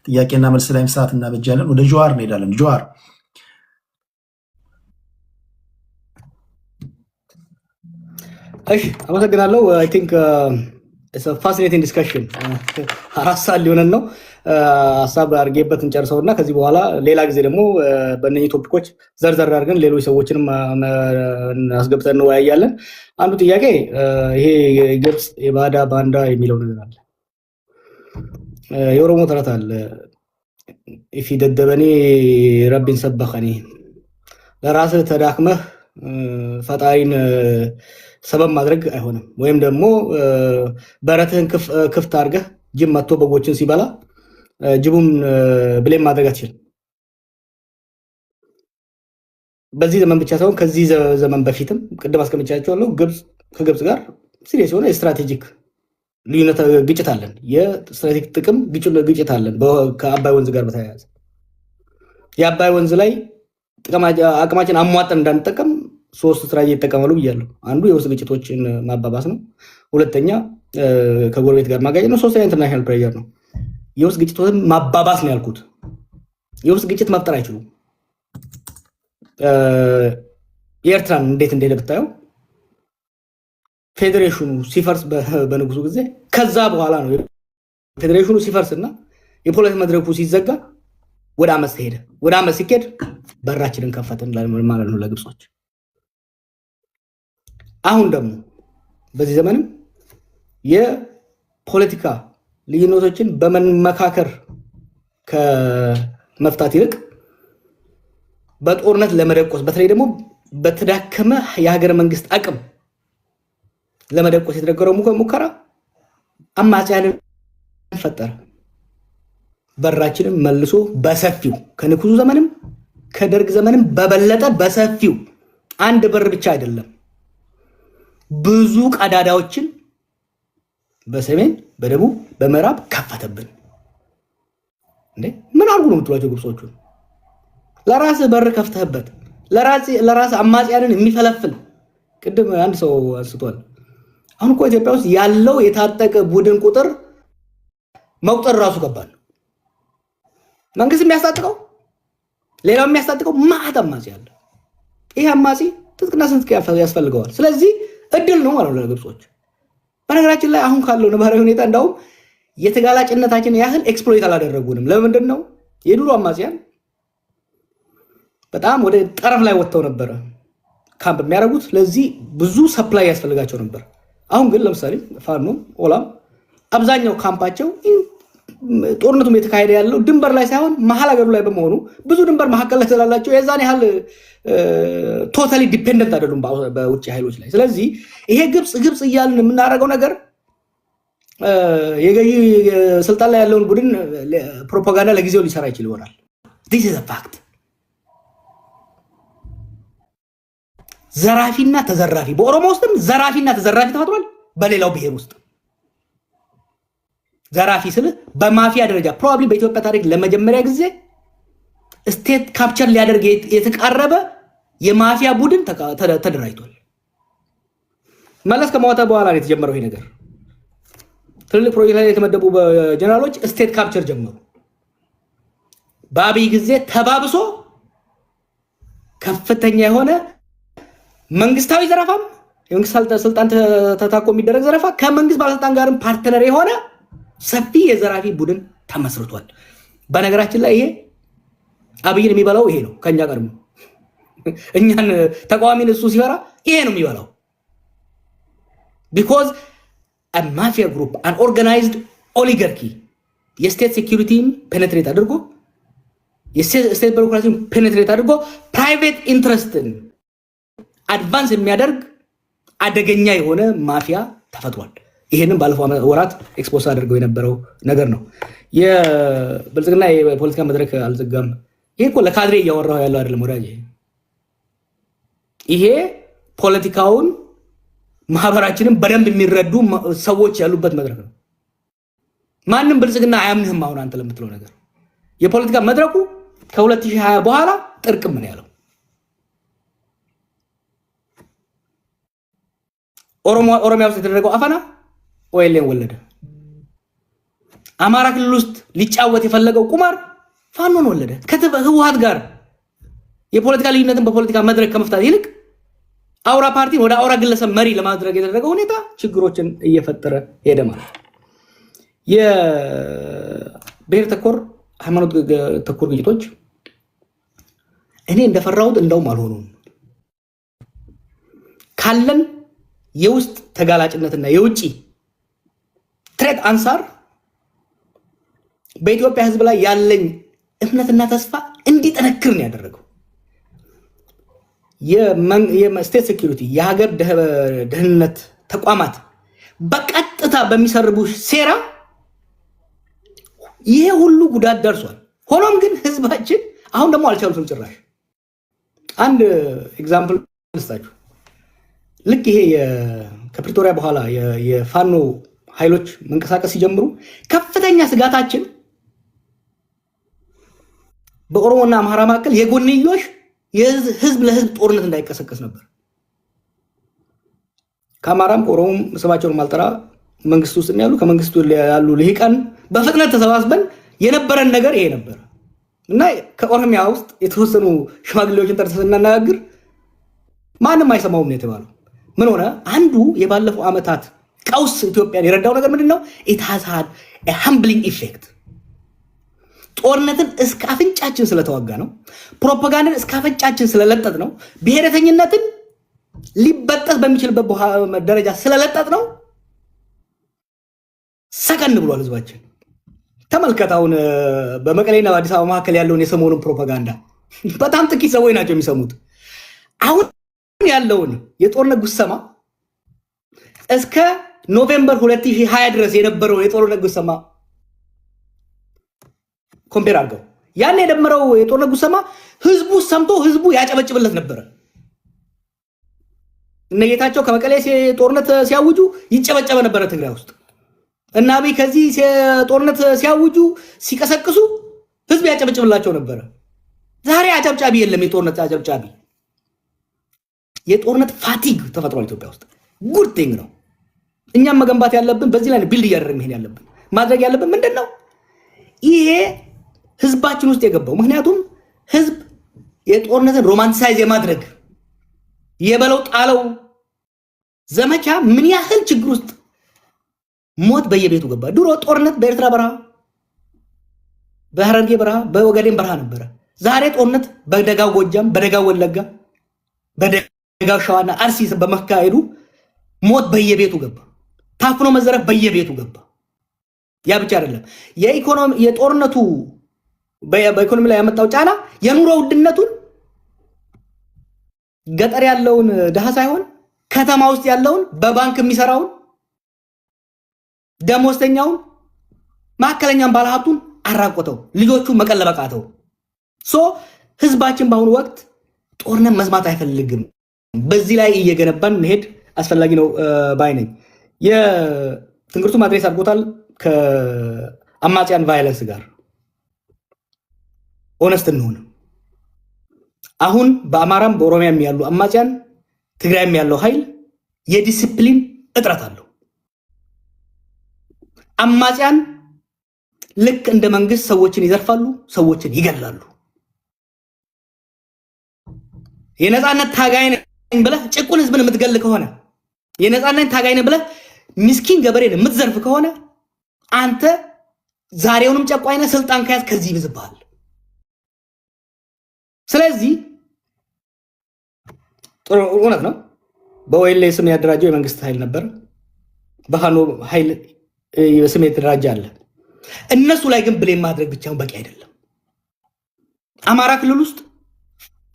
ጥያቄና መልስ ላይ ሰዓት እናበጃለን። ወደ ጀዋር እንሄዳለን። ጀዋር እሺ፣ አመሰግናለሁ። አይ ቲንክ ኢትስ አ ፋሲኔቲንግ ዲስከሽን። አራት ሰዓት ሊሆነን ነው። ሀሳብ አድርጌበት እንጨርሰውና ከዚህ በኋላ ሌላ ጊዜ ደግሞ በእነኚህ ቶፒኮች ዘርዘር አድርገን ሌሎች ሰዎችንም አስገብተን እንወያያለን። አንዱ ጥያቄ ይሄ ግብፅ የባዳ ባንዳ የሚለው ነገር አለ። የኦሮሞ ተረት አለ፣ ኢፊ ደደበኔ ረቢን ሰበኸኒ። ለራስህ ተዳክመህ ፈጣሪን ሰበብ ማድረግ አይሆንም። ወይም ደግሞ በረትህን ክፍት አድርገህ ጅብ መጥቶ በጎችን ሲበላ ጅቡን ብሌም ማድረግ አትችልም። በዚህ ዘመን ብቻ ሳይሆን ከዚህ ዘመን በፊትም ቅድም አስቀምጫቸዋለሁ። ከግብፅ ጋር ሲሪየስ የሆነ የስትራቴጂክ ልዩነት ግጭት አለን። የስትራቴጂክ ጥቅም ግጭት አለን። ከአባይ ወንዝ ጋር በተያያዘ የአባይ ወንዝ ላይ አቅማችን አሟጠን እንዳንጠቀም ሶስት ስትራቴጂ ይጠቀማሉ ብያለሁ። አንዱ የውስጥ ግጭቶችን ማባባስ ነው። ሁለተኛ ከጎረቤት ጋር ማጋጨት ነው። ሶስተኛ ኢንተርናሽናል ፕሬዠር ነው። የውስጥ ግጭቶችን ማባባስ ነው ያልኩት። የውስጥ ግጭት መፍጠር አይችሉም። የኤርትራን እንዴት እንደሄደ ብታየው ፌዴሬሽኑ ሲፈርስ በንጉሱ ጊዜ ከዛ በኋላ ነው ፌዴሬሽኑ ሲፈርስ እና የፖለቲካ መድረኩ ሲዘጋ ወደ አመፅ ሄደ። ወደ አመፅ ሲኬድ በራችንን ከፈትን ማለት ነው ለግብጾች። አሁን ደግሞ በዚህ ዘመንም የፖለቲካ ልዩነቶችን በመመካከር ከመፍታት ይልቅ በጦርነት ለመደቆስ በተለይ ደግሞ በተዳከመ የሀገረ መንግስት አቅም ለመደቆስ የተደረገው ሙከራ አማጽያንን ፈጠረ። በራችንን መልሶ በሰፊው ከንጉሱ ዘመንም ከደርግ ዘመንም በበለጠ በሰፊው አንድ በር ብቻ አይደለም ብዙ ቀዳዳዎችን በሰሜን በደቡብ በምዕራብ ከፈተብን። እንዴ ምን አርጉ ነው የምትሏቸው ግብጾቹ? ለራስ በር ከፍተህበት ለራስ አማጽያንን የሚፈለፍል ቅድም አንድ ሰው አንስቷል። አሁን እኮ ኢትዮጵያ ውስጥ ያለው የታጠቀ ቡድን ቁጥር መቁጠር ራሱ ከባድ ነው። መንግስት የሚያስታጥቀው ሌላው የሚያስታጥቀው ማዕት አማጺ አለ። ይሄ አማጺ ትጥቅና ስንቅ ያስፈልገዋል። ስለዚህ እድል ነው ማለት ነው ለግብጾች። በነገራችን ላይ አሁን ካለው ነባራዊ ሁኔታ እንዳውም የተጋላጭነታችን ያህል ኤክስፕሎይት አላደረጉንም። ለምንድን ነው? የድሮ አማጺያን በጣም ወደ ጠረፍ ላይ ወጥተው ነበረ ካምፕ የሚያደርጉት። ስለዚህ ብዙ ሰፕላይ ያስፈልጋቸው ነበር። አሁን ግን ለምሳሌ ፋኖ ኦላም አብዛኛው ካምፓቸው ጦርነቱም የተካሄደ ያለው ድንበር ላይ ሳይሆን መሀል ሀገሩ ላይ በመሆኑ ብዙ ድንበር መካከል ላይ ስላላቸው የዛን ያህል ቶታሊ ዲፔንደንት አይደሉም በውጭ ኃይሎች ላይ። ስለዚህ ይሄ ግብፅ እያልን የምናደርገው ነገር የገዢ ስልጣን ላይ ያለውን ቡድን ፕሮፓጋንዳ ለጊዜው ሊሰራ ይችል ይሆናል። this is a fact። ዘራፊና ተዘራፊ በኦሮሞ ውስጥም ዘራፊና ተዘራፊ ተፈጥሯል። በሌላው ብሔር ውስጥ ዘራፊ ስለ በማፊያ ደረጃ ፕሮባብሊ በኢትዮጵያ ታሪክ ለመጀመሪያ ጊዜ ስቴት ካፕቸር ሊያደርግ የተቃረበ የማፊያ ቡድን ተደራጅቷል። መለስ ከሞተ በኋላ ነው የተጀመረው ይሄ ነገር። ትልልቅ ፕሮጀክት ላይ የተመደቡ ጀነራሎች ስቴት ካፕቸር ጀመሩ። በአብይ ጊዜ ተባብሶ ከፍተኛ የሆነ መንግስታዊ ዘረፋም የመንግስት ስልጣን ተታኮ የሚደረግ ዘረፋ ከመንግስት ባለስልጣን ጋርም ፓርትነር የሆነ ሰፊ የዘራፊ ቡድን ተመስርቷል። በነገራችን ላይ ይሄ አብይን የሚበላው ይሄ ነው። ከኛ ቀድሞ እኛን ተቃዋሚን እሱ ሲፈራ ይሄ ነው የሚበላው። ቢኮዝ a mafia group an organized oligarchy የስቴት ሴኩሪቲን ፔኔትሬት አድርጎ የስቴት ቢሮክራሲን ፔኔትሬት አድርጎ ፕራይቬት ኢንትረስትን አድቫንስ የሚያደርግ አደገኛ የሆነ ማፊያ ተፈጥሯል። ይሄንን ባለፈው ወራት ኤክስፖዝ አድርገው የነበረው ነገር ነው። የብልጽግና የፖለቲካ መድረክ አልዘጋም። ይሄ እኮ ለካድሬ እያወራው ያለው አይደለም ወዳጅ። ይሄ ፖለቲካውን ማህበራችንን በደንብ የሚረዱ ሰዎች ያሉበት መድረክ ነው። ማንም ብልጽግና አያምንህም። አሁን አንተ ለምትለው ነገር የፖለቲካ መድረኩ ከ2020 በኋላ ጥርቅም ነው ያለው። ኦሮሚያ ውስጥ የተደረገው አፈና ኦኤልኤን ወለደ። አማራ ክልል ውስጥ ሊጫወት የፈለገው ቁማር ፋኖን ወለደ። ከህወሓት ጋር የፖለቲካ ልዩነትን በፖለቲካ መድረክ ከመፍታት ይልቅ አውራ ፓርቲን ወደ አውራ ግለሰብ መሪ ለማድረግ የተደረገው ሁኔታ ችግሮችን እየፈጠረ ሄደ ማለት። የብሔር ተኮር ሃይማኖት ተኮር ግጭቶች እኔ እንደፈራሁት እንደውም አልሆኑም። ካለን የውስጥ ተጋላጭነትና የውጪ ትሬት አንሳር በኢትዮጵያ ህዝብ ላይ ያለኝ እምነትና ተስፋ እንዲጠነክር ነው ያደረገው። የስቴት ሴኩሪቲ የሀገር ደህንነት ተቋማት በቀጥታ በሚሰርቡ ሴራ ይሄ ሁሉ ጉዳት ደርሷል። ሆኖም ግን ህዝባችን አሁን ደግሞ አልቻሉትም ጭራሽ። አንድ ኤግዛምፕል ልስጣችሁ። ልክ ይሄ ከፕሪቶሪያ በኋላ የፋኖ ኃይሎች መንቀሳቀስ ሲጀምሩ ከፍተኛ ስጋታችን በኦሮሞና አማራ መካከል የጎንዮሽ የህዝብ ለህዝብ ጦርነት እንዳይቀሰቀስ ነበር። ከአማራም ከኦሮሞም ስማቸውን ማልጠራ መንግስት ውስጥ ያሉ ከመንግስቱ ያሉ ልሂቃን በፍጥነት ተሰባስበን የነበረን ነገር ይሄ ነበር እና ከኦሮሚያ ውስጥ የተወሰኑ ሽማግሌዎችን ጠርተን ስናነጋግር ማንም አይሰማውም ነው የተባለው። ምን ሆነ? አንዱ የባለፈው ዓመታት ቀውስ ኢትዮጵያን የረዳው ነገር ምንድነው? it has had a humbling effect። ጦርነትን እስከ አፍንጫችን ስለተዋጋ ነው። ፕሮፓጋንዳን እስከ አፍንጫችን ስለለጠጥ ነው። ብሔረተኝነትን ሊበጠስ በሚችልበት ደረጃ ስለለጠጥ ነው። ሰከን ብሏል ህዝባችን። ተመልከታውን በመቀሌና በአዲስ አበባ መካከል ያለውን የሰሞኑን ፕሮፓጋንዳ በጣም ጥቂት ሰዎች ናቸው የሚሰሙት። አሁን ያለውን የጦርነት ጉሰማ እስከ ኖቬምበር 2020 ድረስ የነበረው የጦርነት ጉሰማ ኮምፔር አድርገው ያን የደመረው የጦርነት ጉሰማ ህዝቡ ሰምቶ ህዝቡ ያጨበጭብለት ነበር። እነ ጌታቸው ከመቀሌ ጦርነት ሲያውጁ ይጨበጨበ ነበር ትግራይ ውስጥ። እና አብይ ከዚህ ጦርነት ሲያውጁ ሲቀሰቅሱ ህዝብ ያጨበጭብላቸው ነበር። ዛሬ አጨብጫቢ የለም። የጦርነት አጨብጫቢ የጦርነት ፋቲግ ተፈጥሯል ኢትዮጵያ ውስጥ። ጉድ ቲንግ ነው። እኛም መገንባት ያለብን በዚህ ላይ ቢልድ እያደረግን መሄድ ያለብን። ማድረግ ያለብን ምንድነው? ይሄ ህዝባችን ውስጥ የገባው ምክንያቱም ህዝብ የጦርነትን ሮማንቲሳይዝ የማድረግ የበለው ጣለው ዘመቻ ምን ያህል ችግር ውስጥ ሞት በየቤቱ ገባ። ድሮ ጦርነት በኤርትራ በረሃ፣ በሐረርጌ በረሃ፣ በኦጋዴን በረሃ ነበረ። ዛሬ ጦርነት በደጋው ጎጃም፣ በደጋው ወለጋ፣ በደጋው ሸዋና አርሲ በመካሄዱ ሞት በየቤቱ ገባ። ታፍኖ መዘረፍ በየቤቱ ገባ። ያ ብቻ አይደለም። የጦርነቱ በኢኮኖሚ ላይ ያመጣው ጫና የኑሮ ውድነቱን ገጠር ያለውን ድሃ ሳይሆን ከተማ ውስጥ ያለውን በባንክ የሚሰራውን ደሞዝተኛውን ማከለኛን ባለሀብቱን አራቆተው፣ ልጆቹ መቀለብ አቃተው። ህዝባችን በአሁኑ ወቅት ጦርነት መስማት አይፈልግም። በዚህ ላይ እየገነባን መሄድ አስፈላጊ ነው ባይ ነኝ። የትንግርቱ ማድረስ አድርጎታል ከአማጽያን ቫይለንስ ጋር ኦነስት እንሆን። አሁን በአማራም በኦሮሚያም ያሉ አማጽያን፣ ትግራይም ያለው ኃይል የዲሲፕሊን እጥረት አለው። አማጽያን ልክ እንደ መንግስት ሰዎችን ይዘርፋሉ፣ ሰዎችን ይገላሉ። የነፃነት ታጋይ ነኝ ብለህ ጭቁን ህዝብን የምትገል ከሆነ፣ የነፃነት ታጋይ ነኝ ብለህ ምስኪን ገበሬን የምትዘርፍ ከሆነ አንተ ዛሬውንም ጨቋኝ ነህ። ስልጣን ከያዝ ከዚህ ይብዝብሃል። ስለዚህ ጥሩ እውነት ነው። በወይሌ ስም ያደራጀው የመንግስት ኃይል ነበር። በፋኖ ኃይል ስም የተደራጀ አለ። እነሱ ላይ ግን ብሌም ማድረግ ብቻውን በቂ አይደለም። አማራ ክልል ውስጥ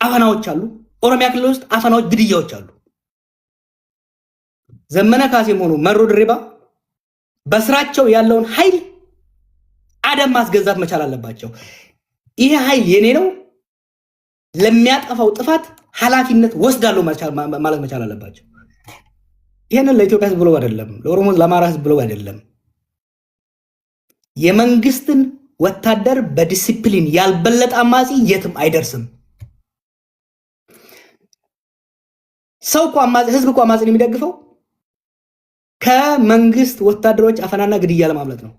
አፈናዎች አሉ። ኦሮሚያ ክልል ውስጥ አፈናዎች፣ ግድያዎች አሉ። ዘመነ ካሴም ሆኑ መሮ ድሬባ በስራቸው ያለውን ኃይል አደም ማስገዛት መቻል አለባቸው። ይሄ ኃይል የኔ ነው፣ ለሚያጠፋው ጥፋት ኃላፊነት ወስዳለሁ ማለት መቻል አለባቸው። ይሄንን ለኢትዮጵያ ህዝብ ብለው አይደለም፣ ለኦሮሞ ለአማራ ህዝብ ብለው አይደለም። የመንግስትን ወታደር በዲሲፕሊን ያልበለጠ አማጺ የትም አይደርስም። ሰው እኮ አማጺ፣ ህዝብ እኮ አማጺን የሚደግፈው ከመንግስት ወታደሮች አፈናና ግድያ ለማምለጥ ነው።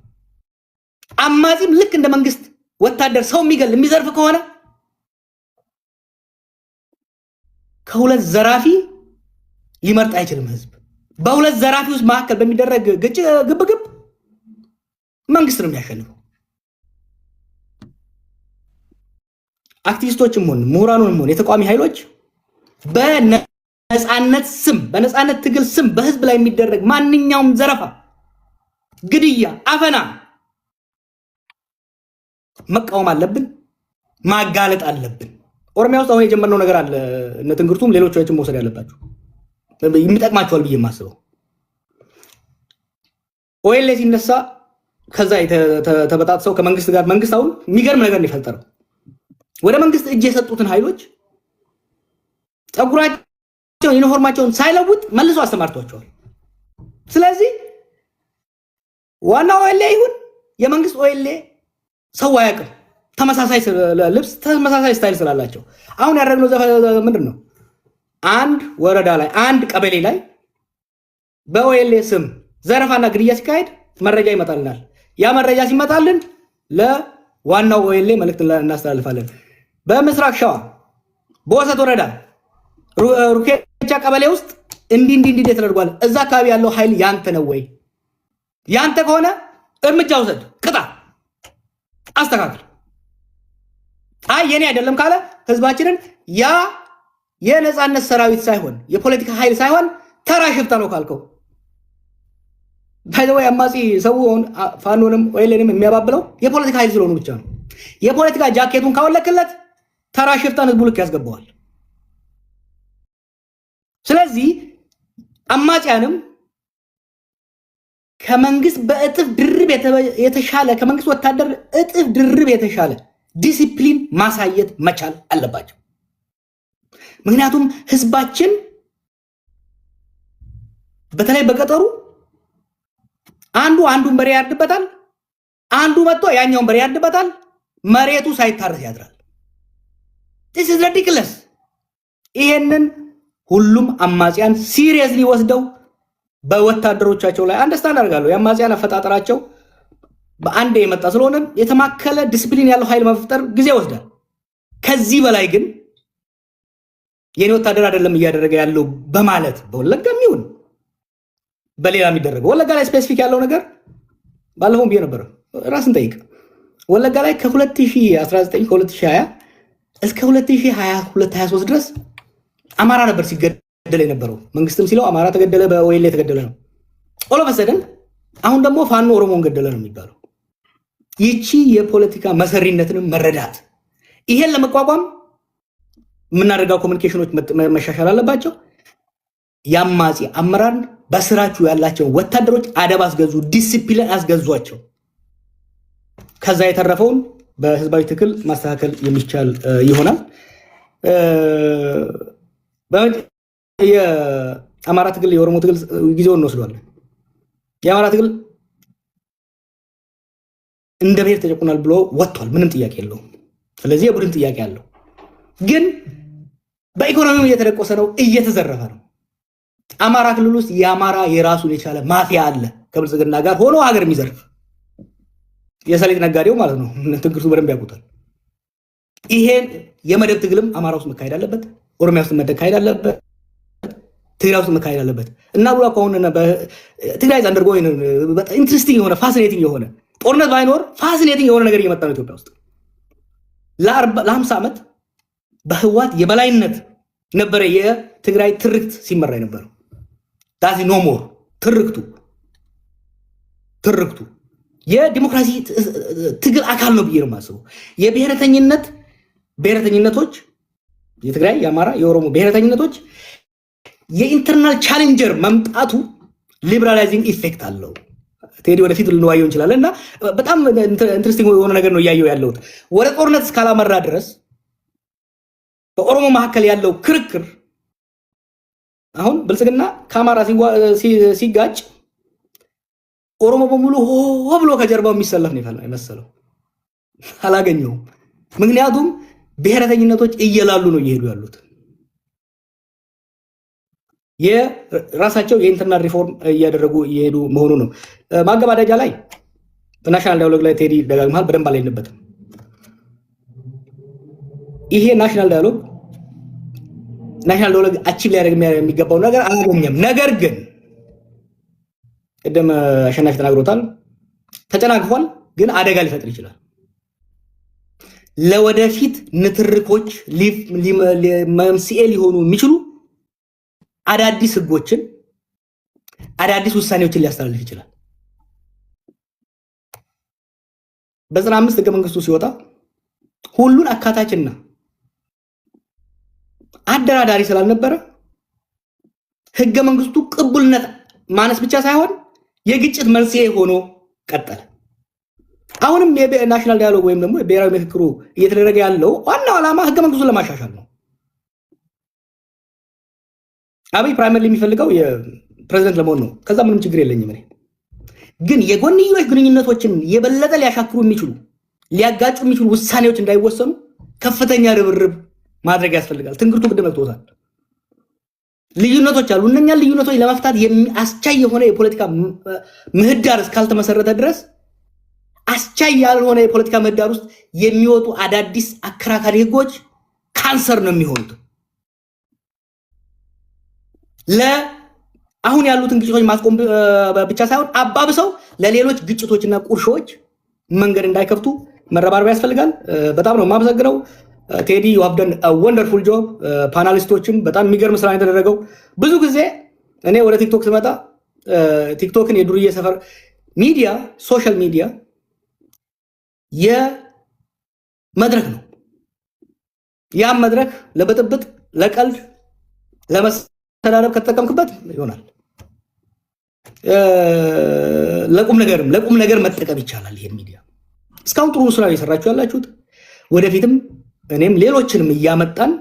አማጺም ልክ እንደ መንግስት ወታደር ሰው የሚገል የሚዘርፍ ከሆነ ከሁለት ዘራፊ ሊመርጥ አይችልም ህዝብ። በሁለት ዘራፊ ውስጥ መካከል በሚደረግ ግብግብ መንግስት ነው የሚያሸንፈው። አክቲቪስቶችም ሆነ ምሁራኑም ሆነ የተቋሚ ኃይሎች በነፃነት ስም በነፃነት ትግል ስም በህዝብ ላይ የሚደረግ ማንኛውም ዘረፋ፣ ግድያ፣ አፈና መቃወም አለብን፣ ማጋለጥ አለብን። ኦሮሚያ ውስጥ አሁን የጀመርነው ነገር አለ። እነ ትንግርቱም ሌሎቻችን መውሰድ ያለባቸው የሚጠቅማቸዋል ብዬ የማስበው ኦኤልኤ ሲነሳ ከዛ ተበጣጥሰው ከመንግስት ጋር መንግስት አሁን የሚገርም ነገር ነው የፈጠረው። ወደ መንግስት እጅ የሰጡትን ኃይሎች ጸጉራቸውን ዩኒፎርማቸውን ሳይለውጥ መልሶ አስተማርቷቸዋል። ስለዚህ ዋና ኦኤልኤ ይሁን የመንግስት ኦኤልኤ ሰው አያውቅም። ተመሳሳይ ልብስ ተመሳሳይ ስታይል ስላላቸው አሁን ያደረግነው ምንድን ነው? አንድ ወረዳ ላይ አንድ ቀበሌ ላይ በኦኤልኤ ስም ዘረፋና ግድያ ሲካሄድ መረጃ ይመጣልናል። ያ መረጃ ሲመጣልን ለዋናው ኦኤልኤ መልእክት እናስተላልፋለን። በምስራቅ ሸዋ በወሰት ወረዳ ሩኬቻ ቀበሌ ውስጥ እንዲህ ተደርጓል። እዛ አካባቢ ያለው ኃይል ያንተ ነው ወይ? ያንተ ከሆነ እርምጃ ውሰድ፣ ቅጣ፣ አስተካክል። አይ የኔ አይደለም ካለ ህዝባችንን ያ የነፃነት ሰራዊት ሳይሆን የፖለቲካ ኃይል ሳይሆን ተራ ሽፍታ ነው ካልከው ባይዘው አማጺ ሰውን ፋኖንም ኦኤልኤንም የሚያባብለው የፖለቲካ ኃይል ስለሆኑ ብቻ ነው። የፖለቲካ ጃኬቱን ካወለክለት ተራ ሽፍታን ህዝቡ ልክ ያስገባዋል። ስለዚህ አማጺያንም ከመንግስት በእጥፍ ድርብ የተሻለ ከመንግስት ወታደር እጥፍ ድርብ የተሻለ ዲሲፕሊን ማሳየት መቻል አለባቸው። ምክንያቱም ህዝባችን በተለይ በቀጠሩ አንዱን በሬ ያርድበታል፣ አንዱ መጥቶ ያኛውን በሬ ያርድበታል። መሬቱ ሳይታረስ ያድራል። this is ridiculous። ይሄንን ሁሉም አማጺያን ሲሪየስሊ ወስደው በወታደሮቻቸው ላይ አንደርስታንድ አድርጋለሁ። የአማጺያን አፈጣጠራቸው በአንድ የመጣ ስለሆነ የተማከለ ዲሲፕሊን ያለው ኃይል መፍጠር ጊዜ ይወስዳል። ከዚህ በላይ ግን የኔ ወታደር አይደለም እያደረገ ያለው በማለት በወለጋም ይሁን በሌላ የሚደረገው ወለጋ ላይ ስፔሲፊክ ያለው ነገር ባለፈው ብዬ ነበር። ራስን ጠይቅ። ወለጋ ላይ ከ2019 ከ2020 እስከ 2022-23 ድረስ አማራ ነበር ሲገደል የነበረው። መንግስትም ሲለው አማራ ተገደለ፣ በኦኤልኤ ተገደለ ነው። ኦል ኦፍ ሰደን አሁን ደግሞ ፋኖ ኦሮሞን ገደለ ነው የሚባለው። ይቺ የፖለቲካ መሰሪነትንም መረዳት ይሄን ለመቋቋም የምናደርገው ኮሚኒኬሽኖች መሻሻል አለባቸው። ያማጺ አመራር በስራችሁ ያላቸው ወታደሮች አደብ አስገዙ፣ ዲሲፕሊን አስገዟቸው። ከዛ የተረፈውን በህዝባዊ ትግል ማስተካከል የሚቻል ይሆናል። የአማራ ትግል የኦሮሞ ትግል ጊዜውን እንወስደዋለን። የአማራ ትግል እንደ ብሔር ተጨቁናል ብሎ ወጥቷል። ምንም ጥያቄ የለውም። ስለዚህ የቡድን ጥያቄ አለው። ግን በኢኮኖሚው እየተደቆሰ ነው፣ እየተዘረፈ ነው። አማራ ክልል ውስጥ የአማራ የራሱን የቻለ ማፊያ አለ፣ ከብልጽግና ጋር ሆኖ ሀገር የሚዘርፍ የሰሊጥ ነጋዴው ማለት ነው። ትንግርቱ በደንብ ያውቁታል። ይሄን የመደብ ትግልም አማራ ውስጥ መካሄድ አለበት፣ ኦሮሚያ ውስጥ መካሄድ አለበት፣ ትግራይ ውስጥ መካሄድ አለበት እና ብላ ከሆነ ትግራይ ዘንደርጎ በጣም ኢንትረስቲንግ የሆነ ፋሲኔቲንግ የሆነ ጦርነት ባይኖር ፋሲኔቲንግ የሆነ ነገር እየመጣ ነው ኢትዮጵያ ውስጥ። ለ50 ዓመት በህዋት የበላይነት ነበረ የትግራይ ትርክት ሲመራ የነበረው። ዳዚ ኖ ሞር ትርክቱ የዲሞክራሲ ትግል አካል ነው ብዬ ነው የማስበው። ብሔረተኝነቶች የትግራይ፣ የአማራ፣ የኦሮሞ ብሔረተኝነቶች የኢንተርናል ቻሌንጀር መምጣቱ ሊበራላይዚንግ ኢፌክት አለው። ቴዲ ወደፊት ልንዋየው እንችላለን እና በጣም ኢንትረስቲንግ የሆነ ነገር ነው እያየው ያለሁት። ወደ ጦርነት እስካላመራ ድረስ በኦሮሞ መካከል ያለው ክርክር አሁን ብልጽግና ከአማራ ሲጋጭ ኦሮሞ በሙሉ ሆ ብሎ ከጀርባው የሚሰለፍ ነው የመሰለው። አላገኘውም። ምክንያቱም ብሔረተኝነቶች እየላሉ ነው እየሄዱ ያሉት። የራሳቸው የኢንተርናል ሪፎርም እያደረጉ እየሄዱ መሆኑ ነው። ማገባደጃ ላይ ናሽናል ዳያሎግ ላይ ቴዲ ደጋግመሃል፣ በደንብ አላየንበትም። ይሄ ናሽናል ዳያሎግ አቺቭ ሊያደርግ የሚገባው ነገር አላገኘም። ነገር ግን ቅድም አሸናፊ ተናግሮታል፣ ተጨናግፏል፣ ግን አደጋ ሊፈጥር ይችላል። ለወደፊት ንትርኮች መንስኤ ሊሆኑ የሚችሉ አዳዲስ ህጎችን፣ አዳዲስ ውሳኔዎችን ሊያስተላልፍ ይችላል። በ95 ህገ መንግስቱ ሲወጣ ሁሉን አካታችና አደራዳሪ ስላልነበረ ህገ መንግስቱ ቅቡልነት ማነስ ብቻ ሳይሆን የግጭት መንስኤ ሆኖ ቀጠለ። አሁንም የናሽናል ዳያሎግ ወይም ደግሞ ብሔራዊ ምክክሩ እየተደረገ ያለው ዋናው ዓላማ ህገ መንግስቱን ለማሻሻል ነው። አብይ ፕራይመሪ የሚፈልገው የፕሬዝዳንት ለመሆን ነው። ከዛ ምንም ችግር የለኝም። እኔ ግን የጎንዮሽ ግንኙነቶችን የበለጠ ሊያሻክሩ የሚችሉ ሊያጋጩ የሚችሉ ውሳኔዎች እንዳይወሰኑ ከፍተኛ ርብርብ ማድረግ ያስፈልጋል። ትንግርቱ ቅድም ነግቶታል። ልዩነቶች አሉ። እነኛ ልዩነቶች ለመፍታት አስቻይ የሆነ የፖለቲካ ምህዳር እስካልተመሰረተ ድረስ አስቻይ ያልሆነ የፖለቲካ ምህዳር ውስጥ የሚወጡ አዳዲስ አከራካሪ ህጎች ካንሰር ነው የሚሆኑት። አሁን ያሉትን ግጭቶች ማስቆም ብቻ ሳይሆን አባብሰው ለሌሎች ግጭቶችና ቁርሾች መንገድ እንዳይከፍቱ መረባረብ ያስፈልጋል። በጣም ነው የማመሰግነው ቴዲ። you have done a wonderful job። ፓናሊስቶችም በጣም የሚገርም ስራ የተደረገው። ብዙ ጊዜ እኔ ወደ ቲክቶክ ስመጣ ቲክቶክን የዱርዬ ሰፈር ሚዲያ፣ ሶሻል ሚዲያ የመድረክ ነው። ያም መድረክ ለብጥብጥ፣ ለቀልድ፣ ለመሰዳደብ ከተጠቀምክበት ይሆናል። ለቁም ነገር መጠቀም ይቻላል። ይሄን ሚዲያ እስካሁን ጥሩ ስራ እየሰራችሁ ያላችሁት፣ ወደፊትም እኔም ሌሎችንም እያመጣን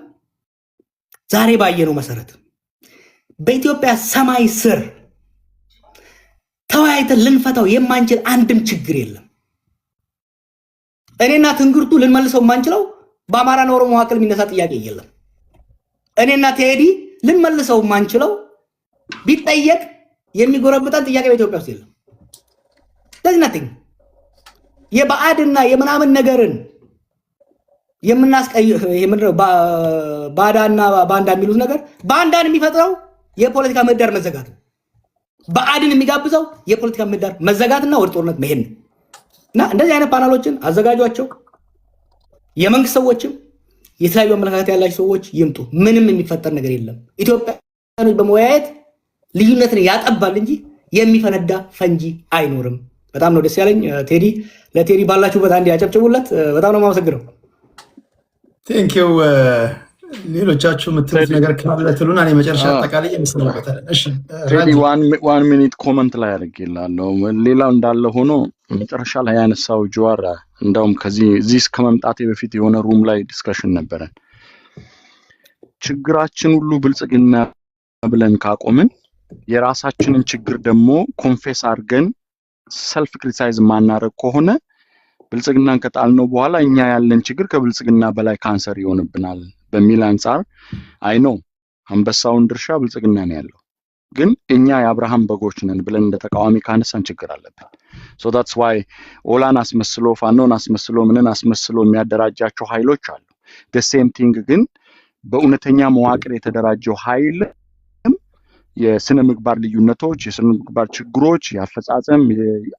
ዛሬ ባየነው መሰረት በኢትዮጵያ ሰማይ ስር ተወያይተን ልንፈታው የማንችል አንድም ችግር የለም። እኔና ትንግርቱ ልንመልሰው የማንችለው በአማራና ኦሮሞ መካከል የሚነሳ ጥያቄ የለም። እኔና ቴዲ ልንመልሰው የማንችለው ቢጠየቅ የሚጎረብጠን ጥያቄ በኢትዮጵያ ውስጥ የለም። ለዚህ ናትኝ የባዕድና የምናምን ነገርን ባዳና ባንዳ የሚሉት ነገር ባንዳን የሚፈጥረው የፖለቲካ ምህዳር መዘጋት ነው። ባዕድን የሚጋብዘው የፖለቲካ ምህዳር መዘጋትና ወደ ጦርነት መሄድ ነው። እና እንደዚህ አይነት ፓናሎችን አዘጋጇቸው። የመንግስት ሰዎችም የተለያዩ አመለካከት ያላቸው ሰዎች ይምጡ። ምንም የሚፈጠር ነገር የለም። ኢትዮጵያኖች በመወያየት ልዩነትን ያጠባል እንጂ የሚፈነዳ ፈንጂ አይኖርም። በጣም ነው ደስ ያለኝ። ቴዲ ለቴዲ ባላችሁበት አንድ ያጨብጭቡለት። በጣም ነው የማመሰግነው። ቴንኪው። ሌሎቻችሁ የምትሉት ነገር ካለ ትሉና እኔ መጨረሻ አጠቃላይ የምሰናበታለን። እሺ ቴዲ ዋን ሚኒት ኮመንት ላይ አድርጌላለሁ። ሌላው እንዳለ ሆኖ መጨረሻ ላይ ያነሳው ጀዋር እንደውም ከዚህ ከመምጣቴ በፊት የሆነ ሩም ላይ ዲስከሽን ነበረን። ችግራችን ሁሉ ብልጽግና ብለን ካቆምን የራሳችንን ችግር ደግሞ ኮንፌስ አድርገን ሰልፍ ክሪቲሳይዝ ማናረግ ከሆነ ብልጽግናን ከጣልነው በኋላ እኛ ያለን ችግር ከብልጽግና በላይ ካንሰር ይሆንብናል በሚል አንፃር አይኖ አንበሳውን ድርሻ ብልጽግና ነው ያለው፣ ግን እኛ የአብርሃም በጎች ነን ብለን እንደ ተቃዋሚ ካነሳን ችግር አለብን። ሶ that's why ኦላን አስመስሎ ፋኖን አስመስሎ ምንን አስመስሎ የሚያደራጃቸው ኃይሎች አሉ። the same thing ግን በእውነተኛ መዋቅር የተደራጀው ኃይል የስነ ምግባር ልዩነቶች፣ የስነ ምግባር ችግሮች፣ ያፈጻጸም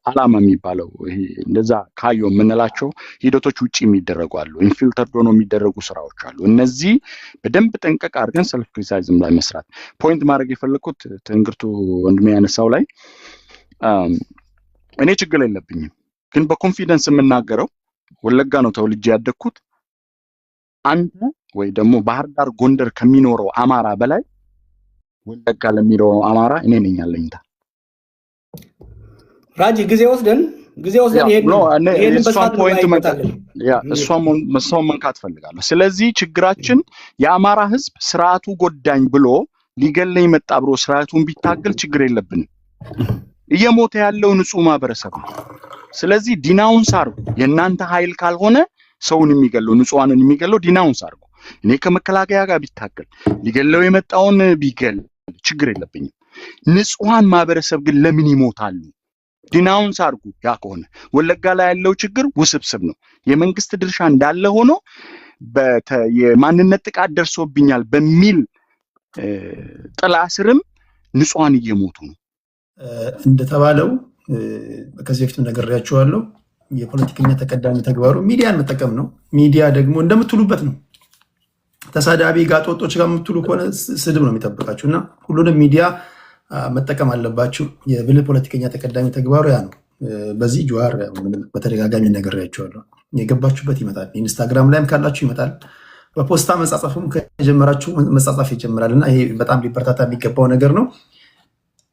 ዓላማ የሚባለው ይሄ እንደዛ ካዮ የምንላቸው ሂደቶች ውጪ የሚደረጉ አሉ። ኢንፊልተርድ ሆኖ የሚደረጉ ስራዎች አሉ። እነዚህ በደንብ ጠንቀቅ አድርገን ሰልፍ ክሪቲሳይዝም ላይ መስራት። ፖይንት ማድረግ የፈለኩት ትንግርቱ ወንድሜ ያነሳው ላይ እኔ ችግር የለብኝም፣ ግን በኮንፊደንስ የምናገረው ወለጋ ነው ተወልጄ ያደግኩት። አንተ ወይ ደግሞ ባህር ዳር ጎንደር ከሚኖረው አማራ በላይ ወለጋ ለሚኖረው አማራ እኔ ነኝ ያለኝታ። ራጂ ጊዜ ወስደን ይሄን በስፋት ፖይንት እሷን መንካት ፈልጋለሁ። ስለዚህ ችግራችን የአማራ ህዝብ ስርዓቱ ጎዳኝ ብሎ ሊገለኝ መጣ ብሎ ስርዓቱን ቢታገል ችግር የለብንም። እየሞተ ያለው ንጹህ ማህበረሰብ ነው። ስለዚህ ዲናውንስ አርጉ። የእናንተ ኃይል ካልሆነ ሰውን የሚገለው ንጹሃንን የሚገለው ዲናውንስ አርጉ። እኔ ከመከላከያ ጋር ቢታገል ሊገለው የመጣውን ቢገል ችግር የለብኝም። ንጹሃን ማህበረሰብ ግን ለምን ይሞታሉ? ዲናውንስ አድርጉ። ያ ከሆነ ወለጋ ላይ ያለው ችግር ውስብስብ ነው። የመንግስት ድርሻ እንዳለ ሆኖ የማንነት ጥቃት ደርሶብኛል በሚል ጥላ ስርም ንጹሃን እየሞቱ ነው። እንደተባለው ከዚህ በፊት ነግሬያችኋለሁ። የፖለቲከኛ ተቀዳሚ ተግባሩ ሚዲያን መጠቀም ነው። ሚዲያ ደግሞ እንደምትሉበት ነው። ተሳዳቢ ጋጦጦች ጋር የምትሉ ከሆነ ስድብ ነው የሚጠብቃችሁ እና ሁሉንም ሚዲያ መጠቀም አለባችሁ። የብልህ ፖለቲከኛ ተቀዳሚ ተግባሩ ያ ነው። በዚህ ጀዋር በተደጋጋሚ ነግሬያችኋለሁ። የገባችሁበት ይመጣል። ኢንስታግራም ላይም ካላችሁ ይመጣል። በፖስታ መጻጻፍም ከጀመራችሁ መጻጻፍ ይጀምራል እና ይሄ በጣም ሊበረታታ የሚገባው ነገር ነው።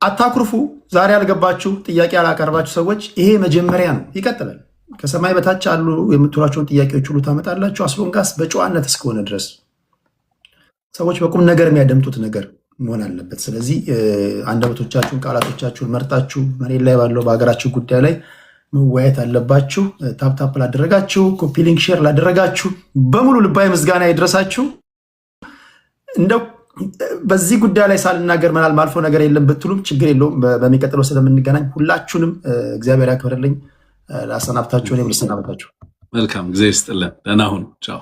አታኩርፉ። ዛሬ ያልገባችሁ ጥያቄ ያላቀርባችሁ ሰዎች ይሄ መጀመሪያ ነው፣ ይቀጥላል። ከሰማይ በታች አሉ የምትሏቸውን ጥያቄዎች ሁሉ ታመጣላችሁ። አስሎንጋስ በጨዋነት እስከሆነ ድረስ ሰዎች በቁም ነገር የሚያደምጡት ነገር መሆን አለበት። ስለዚህ አንደበቶቻችሁን ቃላቶቻችሁን መርጣችሁ መሬት ላይ ባለው በሀገራችሁ ጉዳይ ላይ መወያየት አለባችሁ። ታፕታፕ ላደረጋችሁ፣ ኮፒ ሊንክ ሼር ላደረጋችሁ በሙሉ ልባዊ ምስጋና ይድረሳችሁ። እንደው በዚህ ጉዳይ ላይ ሳልናገር ምናል ማልፎ ነገር የለም ብትሉም ችግር የለውም። በሚቀጥለው ስለምንገናኝ ሁላችሁንም እግዚአብሔር ያክብርልኝ። ላሰናብታችሁ፣ እኔም ልሰናበታችሁ። መልካም ጊዜ ይስጥልን። ደህና ሁኑ። ቻው።